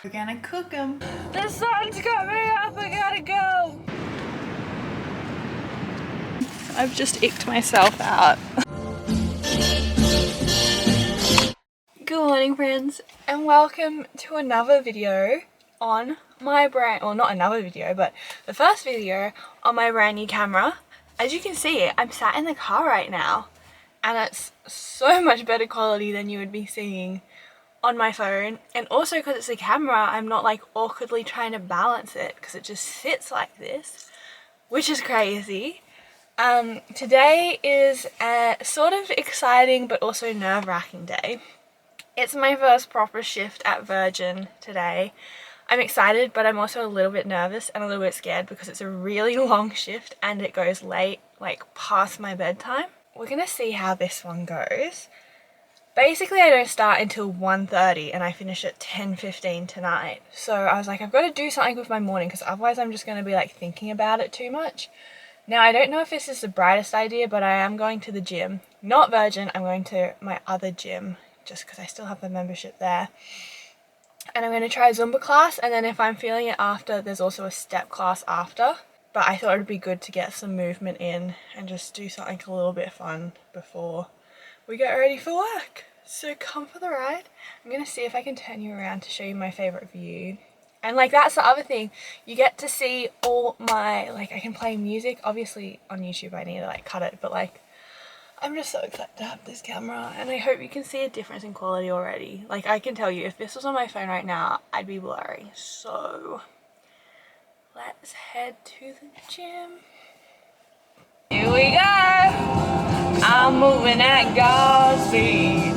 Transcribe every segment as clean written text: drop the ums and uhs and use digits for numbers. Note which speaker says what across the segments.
Speaker 1: We're gonna cook them.
Speaker 2: The sun's got me up, I gotta go. I've just icked myself out. Good morning friends, and welcome to another video on my brand, well not another video, but the first video on my brand new camera. As you can see, I'm sat in the car right now and it's so much better quality than you would be seeing on my phone, and also because it's a camera I'm not like awkwardly trying to balance it because it just sits like this, which is crazy. Today is a sort of exciting but also nerve-wracking day. It's my first proper shift at Virgin today. I'm excited, but I'm also a little bit nervous and a little bit scared because it's a really long shift and it goes late, like past my bedtime. We're gonna see how this one goes. Basically, I don't start until 1:30 and I finish at 10:15 tonight. So I was like, I've got to do something with my morning because otherwise I'm just going to be like thinking about it too much. Now, I don't know if this is the brightest idea, but I am going to the gym. Not Virgin, I'm going to my other gym just because I still have the membership there. And I'm going to try a Zumba class, and then if I'm feeling it after, there's also a step class after. But I thought it would be good to get some movement in and just do something a little bit fun before we get ready for work. So come for the ride. I'm gonna see if I can turn you around to show you my favorite view. And like, that's the other thing, you get to see all my, like, I can play music. Obviously on YouTube I need to like cut it, but like, I'm just so excited to have this camera, and I hope you can see a difference in quality already. Like, I can tell you, if this was on my phone right now, I'd be blurry. So let's head to the gym. Here we go. I'm moving at God's speed.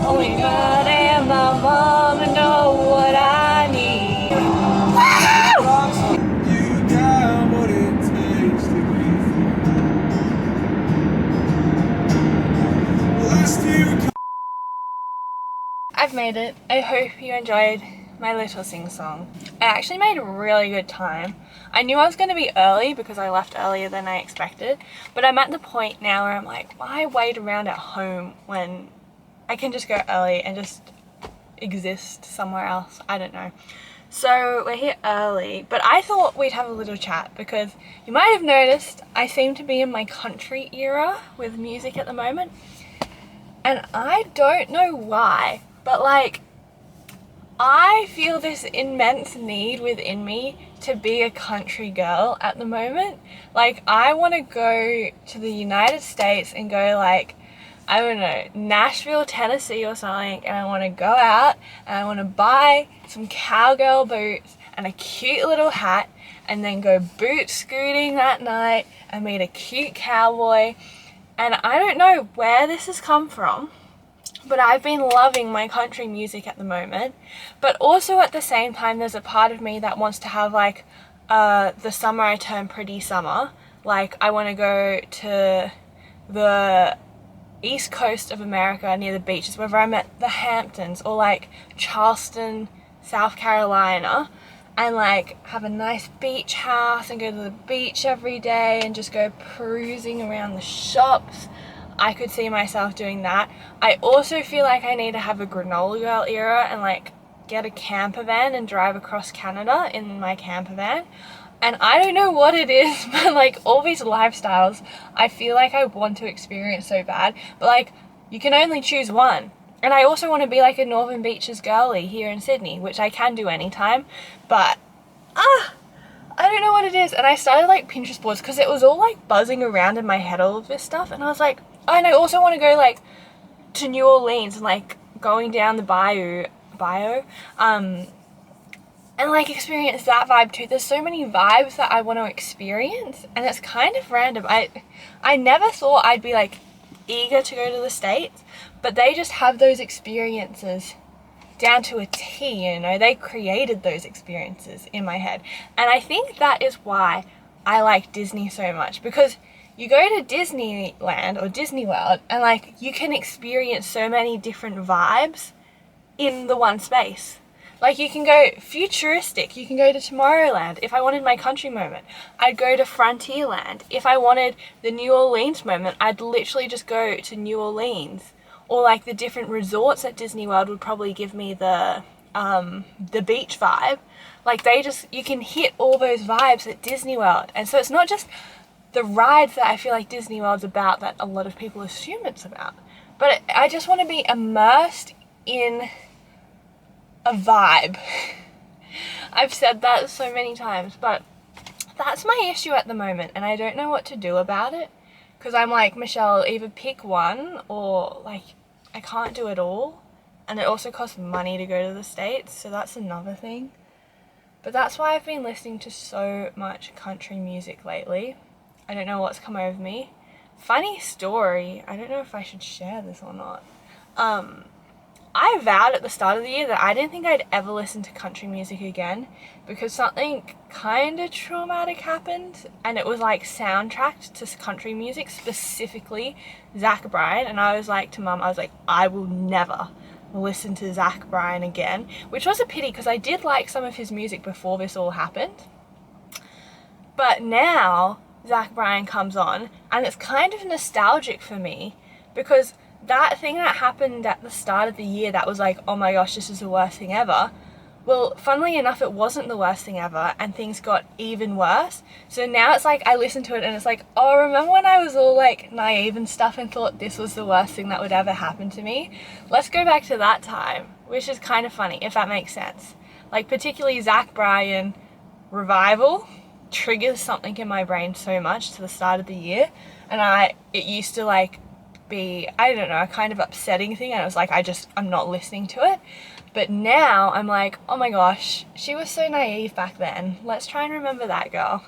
Speaker 2: Only God and my mama know what I need. You got what it takes to be free. I've made it. I hope you enjoyed my little sing-song. I actually made a really good time. I knew I was going to be early because I left earlier than I expected, but I'm at the point now where I'm like, why wait around at home when I can just go early and just exist somewhere else? I don't know. So we're here early, but I thought we'd have a little chat because you might have noticed I seem to be in my country era with music at the moment, and I don't know why, but like, I feel this immense need within me to be a country girl at the moment. Like, I want to go to the United States and go like, I don't know, Nashville, Tennessee or something, and I want to go out and I want to buy some cowgirl boots and a cute little hat and then go boot scooting that night and meet a cute cowboy. And I don't know where this has come from, but I've been loving my country music at the moment. But also at the same time, there's a part of me that wants to have like the summer I turn pretty summer. Like, I want to go to the east coast of America near the beaches, whether I'm at the Hamptons or like Charleston, South Carolina, and like have a nice beach house and go to the beach every day and just go perusing around the shops. I could see myself doing that. I also feel like I need to have a granola girl era and like get a camper van and drive across Canada in my camper van. And I don't know what it is, but like all these lifestyles I feel like I want to experience so bad, but like you can only choose one. And I also want to be like a Northern Beaches girly here in Sydney, which I can do anytime, but I don't know what it is. And I started like Pinterest boards because it was all like buzzing around in my head, all of this stuff, and I was like, oh, and I also want to go like to New Orleans and like going down the bayou and like experience that vibe too. There's so many vibes that I want to experience, and it's kind of random. I never thought I'd be like eager to go to the States, but they just have those experiences down to a T, you know. They created those experiences in my head, and I think that is why I like Disney so much, because you go to Disneyland or Disney World and like you can experience so many different vibes in the one space. Like, you can go futuristic, you can go to Tomorrowland. If I wanted my country moment, I'd go to Frontierland. If I wanted the New Orleans moment, I'd literally just go to New Orleans. Or like the different resorts at Disney World would probably give me the the beach vibe. Like you can hit all those vibes at Disney World. And so it's not just the rides that I feel like Disney World's about that a lot of people assume it's about. But I just want to be immersed in a vibe. I've said that so many times, but that's my issue at the moment, and I don't know what to do about it. Because I'm like, Michelle, either pick one or like I can't do it all. And it also costs money to go to the States, so that's another thing. But that's why I've been listening to so much country music lately. I don't know what's come over me. Funny story, I don't know if I should share this or not. I vowed at the start of the year that I didn't think I'd ever listen to country music again because something kind of traumatic happened, and it was like soundtracked to country music, specifically Zach Bryan. And I was like to Mum, I was like, I will never listen to Zach Bryan again, which was a pity because I did like some of his music before this all happened. But now Zach Bryan comes on and it's kind of nostalgic for me because that thing that happened at the start of the year that was like, oh my gosh, this is the worst thing ever. Well, funnily enough, it wasn't the worst thing ever, and things got even worse. So now it's like I listen to it and it's like, oh, remember when I was all like naive and stuff and thought this was the worst thing that would ever happen to me? Let's go back to that time, which is kind of funny, if that makes sense. Like particularly Zach Bryan revival triggers something in my brain so much to the start of the year, and it used to like be, I don't know, a kind of upsetting thing, and it was like I'm not listening to it. But now I'm like, oh my gosh, she was so naive back then. Let's try and remember that girl.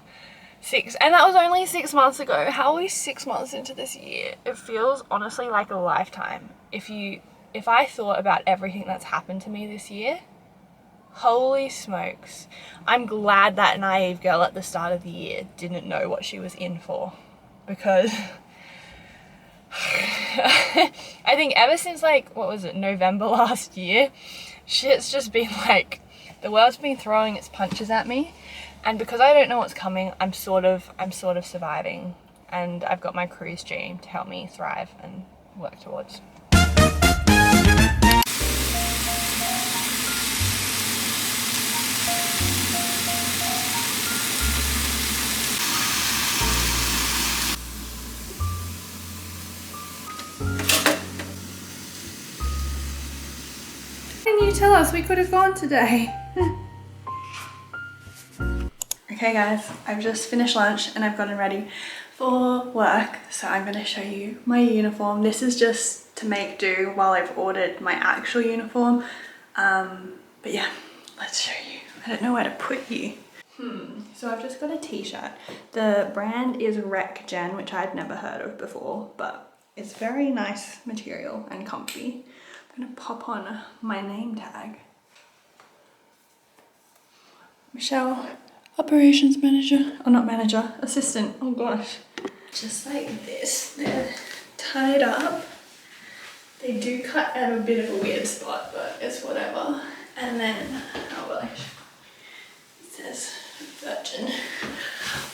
Speaker 2: And that was only 6 months ago. How are we 6 months into this year? It feels honestly like a lifetime. If I thought about everything that's happened to me this year, holy smokes. I'm glad that naive girl at the start of the year didn't know what she was in for, because I think ever since like, what was it, November last year, shit's just been like, the world's been throwing its punches at me, and because I don't know what's coming, I'm sort of surviving, and I've got my cruise dream to help me thrive and work towards. Why didn't you tell us we could have gone today? Okay guys, I've just finished lunch and I've gotten ready for work, so I'm going to show you my uniform. This is just to make do while I've ordered my actual uniform, but yeah, let's show you. I don't know where to put you. So I've just got a t-shirt. The brand is Gen, which I'd never heard of before, but it's very nice material and comfy. I'm gonna pop on my name tag. Michelle, operations manager, or not manager, assistant, oh gosh. Just like this, they're tied up. They do cut at a bit of a weird spot, but it's whatever. And then, oh gosh, it says Virgin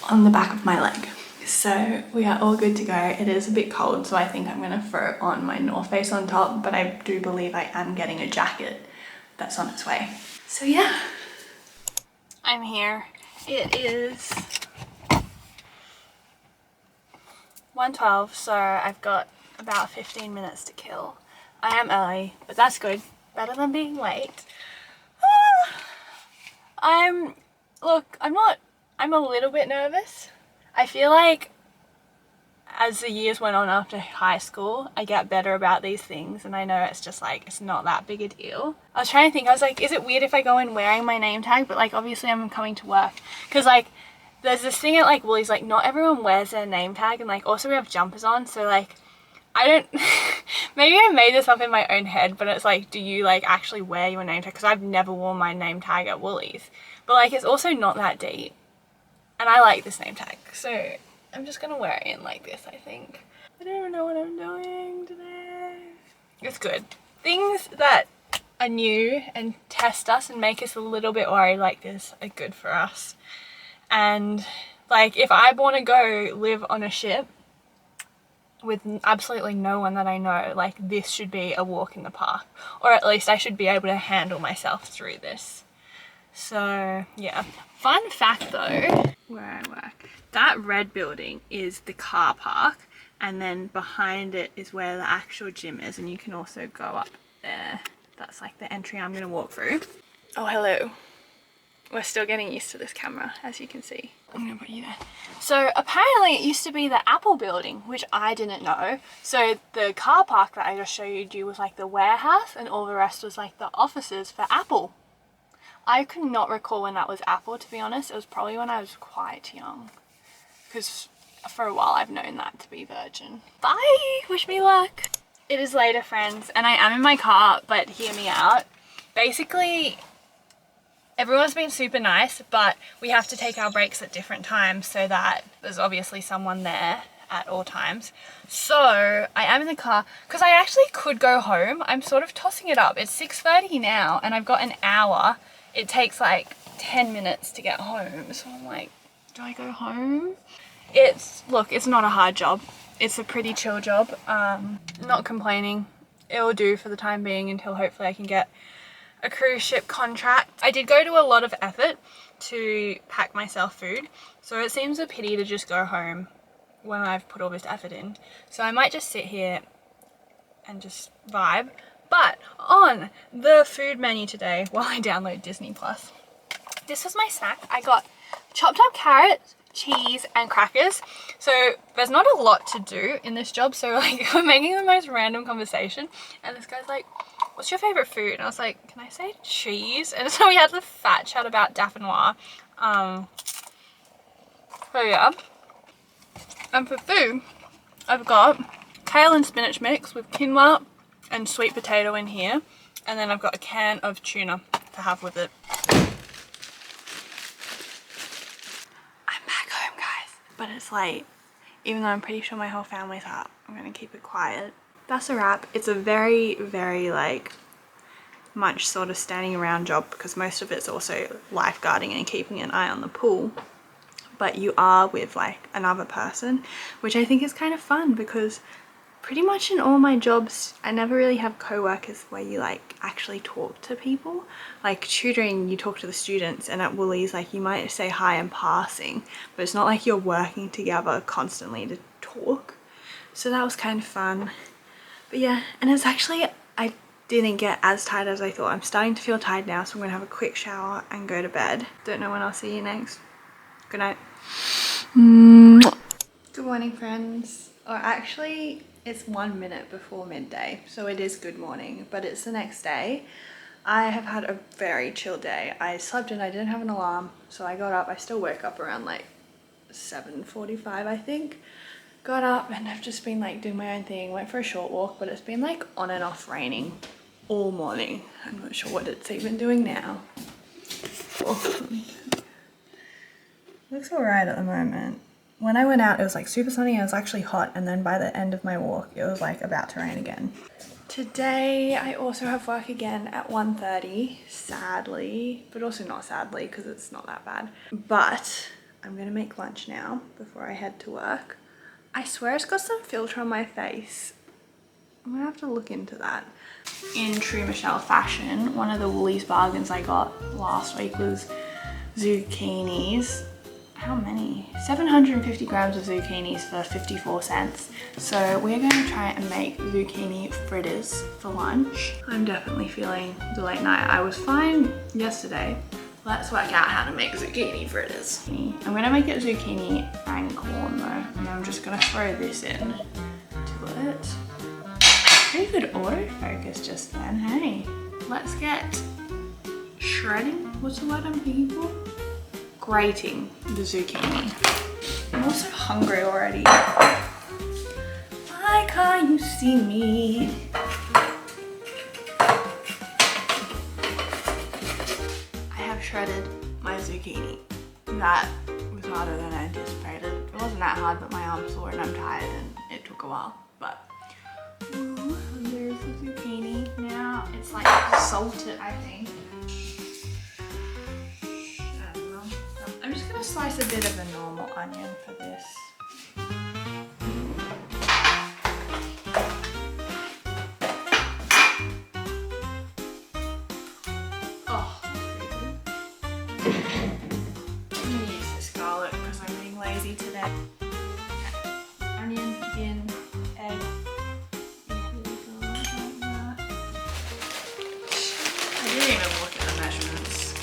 Speaker 2: on the back of my leg. So we are all good to go. It is a bit cold, so I think I'm gonna throw on my North Face on top, but I do believe I am getting a jacket that's on its way. So yeah, I'm here. It is 1:12, so I've got about 15 minutes to kill. I am early, but that's good. Better than being late. I'm a little bit nervous. I feel like as the years went on after high school, I get better about these things, and I know it's just like, it's not that big a deal. I was trying to think, I was like, is it weird if I go in wearing my name tag? But like, obviously I'm coming to work, because like, there's this thing at like Woolies, like not everyone wears their name tag, and like also we have jumpers on, so like, I don't, maybe I made this up in my own head, but it's like, do you like actually wear your name tag? Because I've never worn my name tag at Woolies, but like, it's also not that deep. And I like this name tag, so I'm just gonna wear it in like this, I think. I don't even know what I'm doing today. It's good. Things that are new and test us and make us a little bit worried like this are good for us. And like, if I want to go live on a ship, with absolutely no one that I know, like this should be a walk in the park, or at least I should be able to handle myself through this. So yeah. Fun fact though, where I work, that red building is the car park, and then behind it is where the actual gym is, and you can also go up there. That's like the entry I'm gonna walk through. Oh, hello. We're still getting used to this camera, as you can see. I'm gonna put you there. So apparently it used to be the Apple building, which I didn't know. So the car park that I just showed you was like the warehouse, and all the rest was like the offices for Apple. I could not recall when that was Apple, to be honest. It was probably when I was quite young, because for a while I've known that to be Virgin. Bye! Wish me luck! It is later, friends, and I am in my car, but hear me out. Basically, everyone's been super nice, but we have to take our breaks at different times so that there's obviously someone there at all times. So I am in the car because I actually could go home. I'm sort of tossing it up. It's 6:30 now and I've got an hour. It takes like 10 minutes to get home. So I'm like, do I go home? Look, it's not a hard job. It's a pretty chill job. Not complaining. It will do for the time being until hopefully I can get a cruise ship contract. I did go to a lot of effort to pack myself food, so it seems a pity to just go home when I've put all this effort in. So I might just sit here and just vibe. But on the food menu today, while I download Disney Plus, this was my snack. I got chopped up carrots, cheese and crackers. So there's not a lot to do in this job, so like we're making the most random conversation, and this guy's like, what's your favorite food? And I was like, can I say cheese? And so we had the fat chat about Daffinois. So yeah. And for food, I've got kale and spinach mix with quinoa and sweet potato in here. And then I've got a can of tuna to have with it. I'm back home, guys. But it's late. Even though I'm pretty sure my whole family's up, I'm gonna keep it quiet. That's a wrap. It's a very, very like much sort of standing around job because most of it's also lifeguarding and keeping an eye on the pool. But you are with like another person, which I think is kind of fun because pretty much in all my jobs, I never really have co-workers where you like actually talk to people. Like tutoring, you talk to the students, and at Woolies, like you might say hi in passing, but it's not like you're working together constantly to talk. So that was kind of fun. But yeah, and it's actually, I didn't get as tired as I thought. I'm starting to feel tired now, so I'm gonna have a quick shower and go to bed. Don't know when I'll see you next. Good night. Good morning, friends. Or actually, it's 1 minute before midday, so it is good morning, but it's the next day. I have had a very chill day. I slept in, I didn't have an alarm, so I got up. I still woke up around like 7:45, I think. Got up and I've just been like doing my own thing. Went for a short walk, but it's been like on and off raining all morning. I'm not sure what it's even doing now. Oh. Looks alright at the moment. When I went out, it was like super sunny, it was actually hot, and then by the end of my walk, it was like about to rain again. Today, I also have work again at 1:30, sadly, but also not sadly because it's not that bad. But I'm gonna make lunch now before I head to work. I swear it's got some filter on my face. I'm gonna have to look into that. In true Michelle fashion, one of the Woolies bargains I got last week was zucchinis. How many? 750 grams of zucchinis for 54 cents. So we're going to try and make zucchini fritters for lunch. I'm definitely feeling the late night. I was fine yesterday. Let's work out how to make zucchini fritters. I'm going to make it zucchini and corn though. And I'm just going to throw this in to it. Pretty good autofocus just then, hey. Let's get shredding. What's the word I'm thinking for? Grating the zucchini. I'm also hungry already. Why can't you see me? I have shredded my zucchini. That was harder than I anticipated. It wasn't that hard, but my arm's sore and I'm tired and it took a while. But ooh, there's the zucchini. Now it's like salted, I think. I'm just gonna slice a bit of a normal onion for this. didn't even look at the measurements.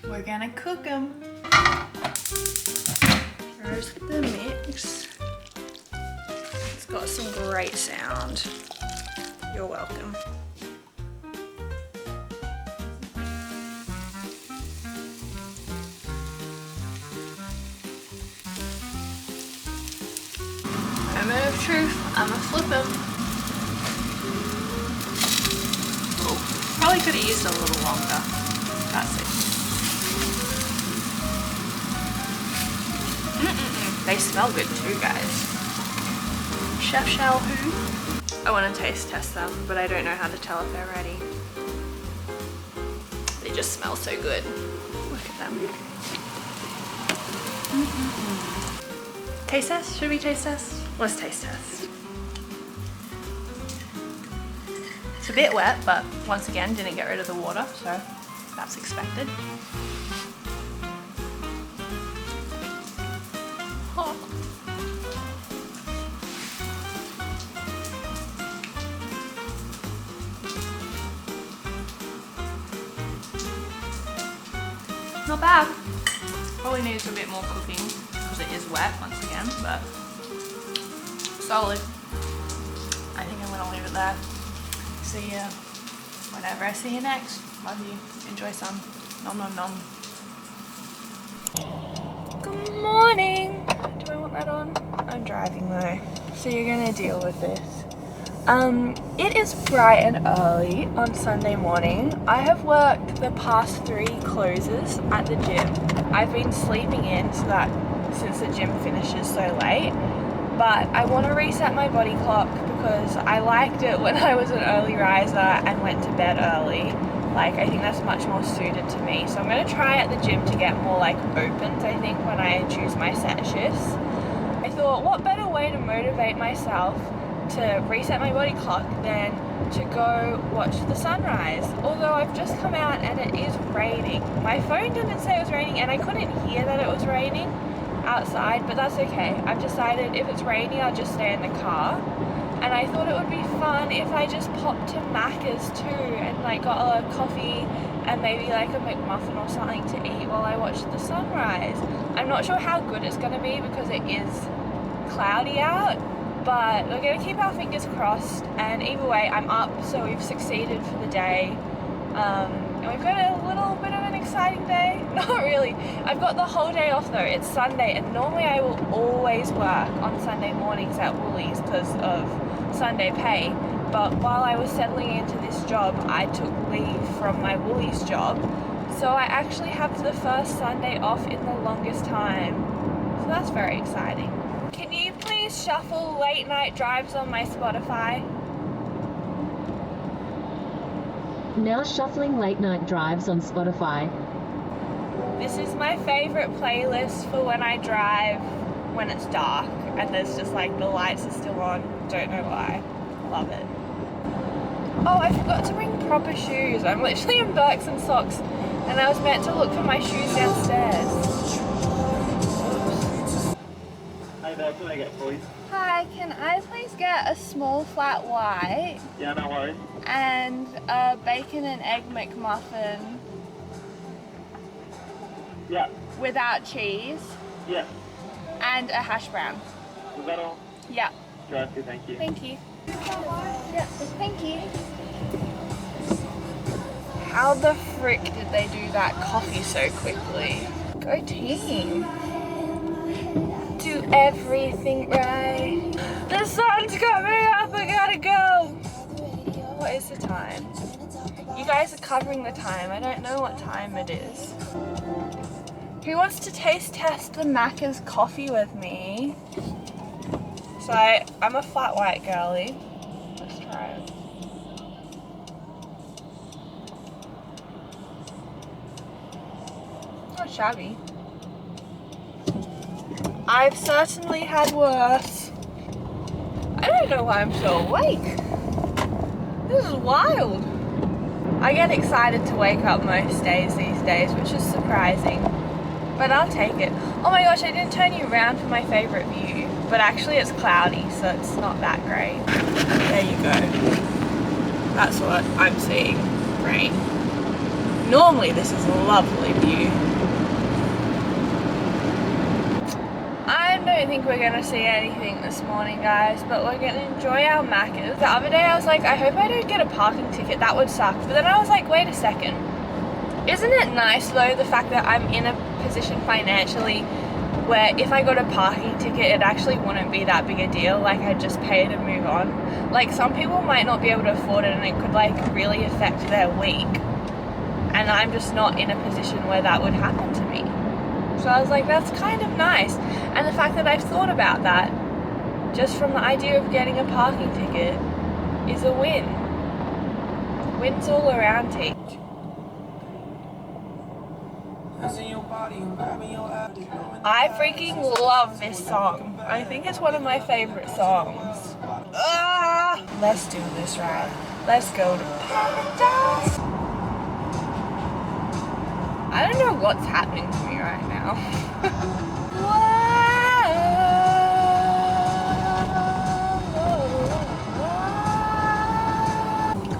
Speaker 2: We're gonna cook them. There's the mix. It's got some great sound. You're welcome. Moment of truth, I'ma flip them. Oh, probably could have used a little longer. That's it. They smell good too, guys. Chef Shell who? I want to taste test them, but I don't know how to tell if they're ready. They just smell so good. Look at them. Taste test? Should we taste test? Let's taste test. It's a bit wet, but once again, didn't get rid of the water, so that's expected. Oh. Not bad. Probably needs a bit more cooking because it is wet once again, but solid. I think I'm gonna leave it there. See ya whenever I see you next. Love you. Enjoy some. Nom nom nom. Good morning. Do I want that on? I'm driving though, so you're gonna deal with this. It is bright and early on Sunday morning. I have worked the past 3 closes at the gym. I've been sleeping in so that since the gym finishes so late, but I want to reset my body clock because I liked it when I was an early riser and went to bed early. Like, I think that's much more suited to me. So I'm going to try at the gym to get more like opens, I think, when I choose my set shifts. I thought, what better way to motivate myself to reset my body clock than to go watch the sunrise. Although I've just come out and it is raining. My phone didn't say it was raining and I couldn't hear that it was raining outside, but that's okay. I've decided if it's raining I'll just stay in the car. And I thought it would be fun if I just popped to Macca's too and like got a coffee and maybe like a McMuffin or something to eat while I watch the sunrise. I'm not sure how good it's going to be because it is cloudy out, but we're going to keep our fingers crossed, and either way I'm up, so we've succeeded for the day. And we've got a little bit of an exciting day. Not really. I've got the whole day off though. It's Sunday, and normally I will always work on Sunday mornings at Woolies because of Sunday pay. But while I was settling into this job, I took leave from my Woolies job. So I actually have the first Sunday off in the longest time. So that's very exciting. Can you please shuffle late night drives on my Spotify?
Speaker 1: Now shuffling late night drives on Spotify.
Speaker 2: This is my favorite playlist for when I drive when it's dark and there's just like the lights are still on. Don't know why. Love it. Oh, I forgot to bring proper shoes. I'm literally in Birks and socks and I was meant to look for my shoes downstairs. Oops.
Speaker 3: Hi there, what can I get for you?
Speaker 2: Hi, can I please get a small flat white?
Speaker 3: Yeah, no worries.
Speaker 2: And a bacon and egg McMuffin.
Speaker 3: Yeah.
Speaker 2: Without cheese.
Speaker 3: Yeah.
Speaker 2: And a hash brown.
Speaker 3: Is that all?
Speaker 2: Yeah.
Speaker 3: Sure, thank you.
Speaker 2: Thank you. Yeah, thank you. How the frick did they do that coffee so quickly? Go team. Do everything right. The sun's coming up, I gotta go. What is the time? You guys are covering the time. I don't know what time it is. Who wants to taste test the Macca's coffee with me? So I'm a flat white girly. Let's try it. Not shabby. I've certainly had worse. I don't know why I'm so awake. This is wild. I get excited to wake up most days these days, which is surprising, but I'll take it. Oh my gosh, I didn't turn you around for my favorite view, but actually it's cloudy, so it's not that great. There you go. That's what I'm seeing. Rain. Normally this is a lovely view. I don't think we're gonna see anything this morning, guys, but we're gonna enjoy our Maccas. The other day I was like, I hope I don't get a parking ticket, that would suck. But then I was like, wait a second. Isn't it nice though, the fact that I'm in a position financially where if I got a parking ticket, it actually wouldn't be that big a deal. Like, I'd just pay it and move on. Like, some people might not be able to afford it and it could like really affect their week. And I'm just not in a position where that would happen to me. So I was like, that's kind of nice. And the fact that I've thought about that, just from the idea of getting a parking ticket, is a win. Wins all around, T. I freaking love this song. I think it's one of my favorite songs. Let's do this ride. Let's go to paradise. I don't know what's happening to me right now.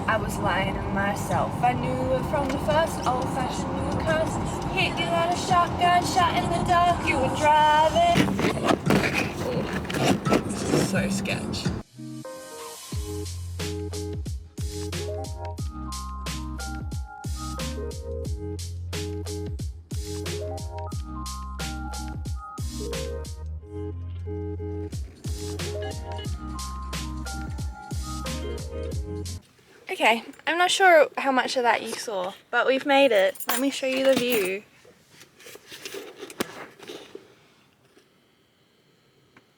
Speaker 2: I was lying to myself. I knew it from the first, old-fashioned new cars. Hit you like a shotgun shot in the dark. You were driving. Oh, this is so sketch. Okay, I'm not sure how much of that you saw, but we've made it. Let me show you the view.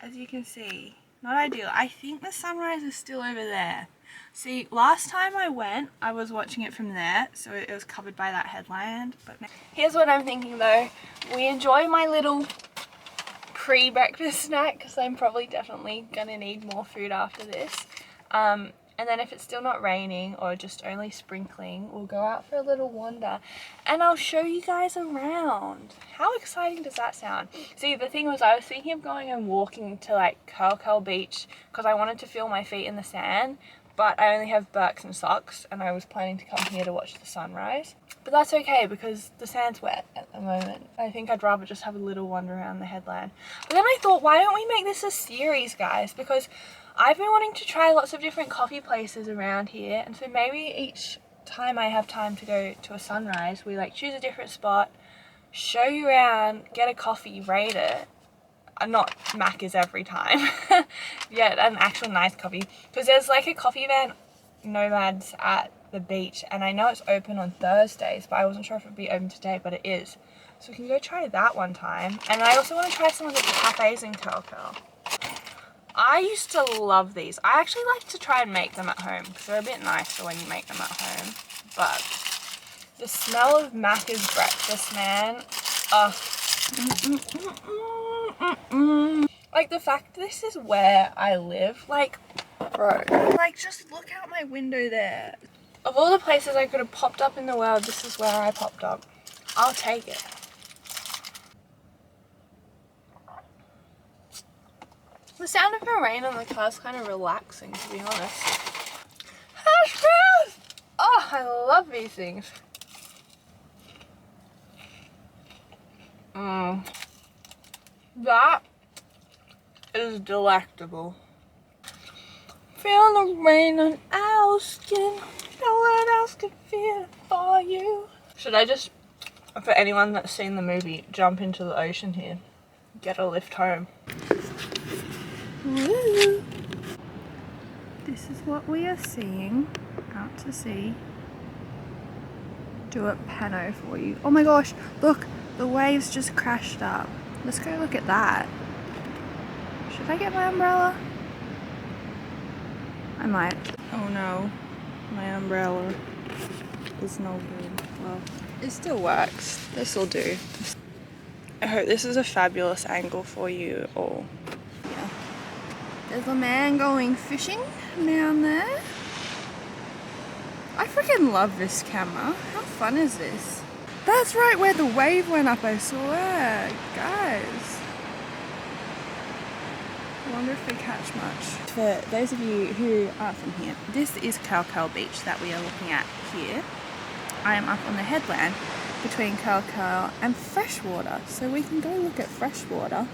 Speaker 2: As you can see, not ideal. I think the sunrise is still over there. See, last time I went, I was watching it from there, so it was covered by that headland. But now, here's what I'm thinking though. We enjoy my little pre-breakfast snack, because I'm probably definitely gonna need more food after this. And then if it's still not raining or just only sprinkling, we'll go out for a little wander and I'll show you guys around. How exciting does that sound? See, the thing was, I was thinking of going and walking to like xoxo beach because I wanted to feel my feet in the sand, but I only have Birks and socks and I was planning to come here to watch the sunrise. But that's okay because the sand's wet at the moment. I think I'd rather just have a little wander around the headland. But then I thought, why don't we make this a series, guys? Because I've been wanting to try lots of different coffee places around here, and so maybe each time I have time to go to a sunrise, we like choose a different spot, show you around, get a coffee, rate it. Not Macca's every time. Yeah, an actual nice coffee. Because there's like a coffee van, Nomads, at the beach, and I know it's open on Thursdays, but I wasn't sure if it would be open today, but it is. So we can go try that one time. And I also want to try some of the cafes in xoxo. I used to love these. I actually like to try and make them at home because they're a bit nicer when you make them at home. But the smell of Macca's breakfast, man. Like the fact this is where I live, like, bro. Like, just look out my window there. Of all the places I could have popped up in the world, this is where I popped up. I'll take it. The sound of the rain on the car is kind of relaxing, to be honest. Hash browns! Oh, I love these things. That is delectable. Feel the rain on our skin. No one else can feel it for you. Should I just, for anyone that's seen the movie, jump into the ocean here? Get a lift home. Woo. This is what we are seeing out to sea. Do it pano for you. Oh my gosh, look, the waves just crashed up. Let's go look at that. Should I get my umbrella? I might. Oh no, my umbrella is no good. Well, it still works. This will do. I hope this is a fabulous angle for you all. Yeah. There's a man going fishing down there. I freaking love this camera. How fun is this? That's right where the wave went up, I swear. Guys. I wonder if they catch much. For those of you who aren't from here, this is Xoxo Beach that we are looking at here. I am up on the headland between Xoxo and freshwater, so we can go look at freshwater,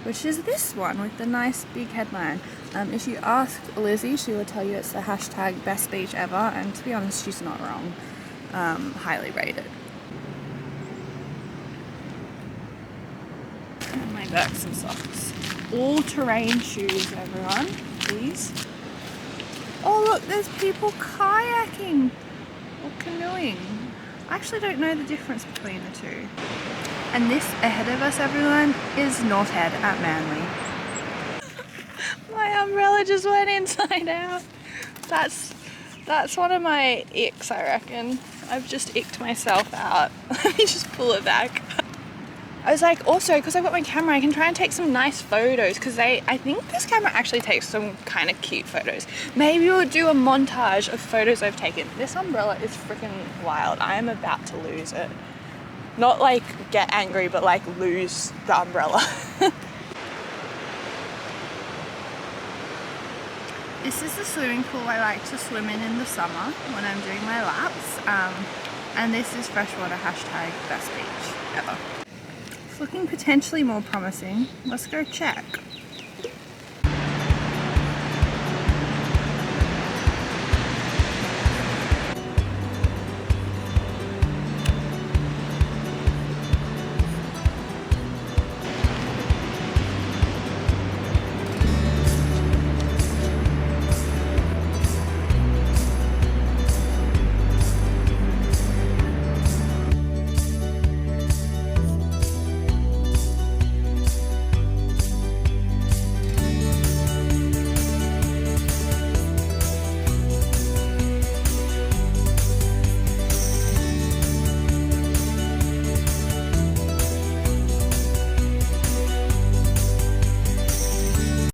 Speaker 2: which is this one with the nice big headland. If you ask Lizzie, she will tell you it's the hashtag best beach ever, and to be honest, she's not wrong. Highly rated. And my Birks and socks. All-terrain shoes, everyone. These. Oh look, there's people kayaking or canoeing. I actually don't know the difference between the two. And this ahead of us, everyone, is North Head at Manly. My umbrella just went inside out. That's one of my icks, I reckon. I've just icked myself out. Let me just pull it back. I was like, also, because I've got my camera, I can try and take some nice photos, because I think this camera actually takes some kind of cute photos. Maybe we'll do a montage of photos I've taken. This umbrella is freaking wild. I am about to lose it. Not like get angry, but like lose the umbrella. This is the swimming pool I like to swim in the summer when I'm doing my laps. And this is freshwater hashtag best beach ever. It's looking potentially more promising. Let's go check.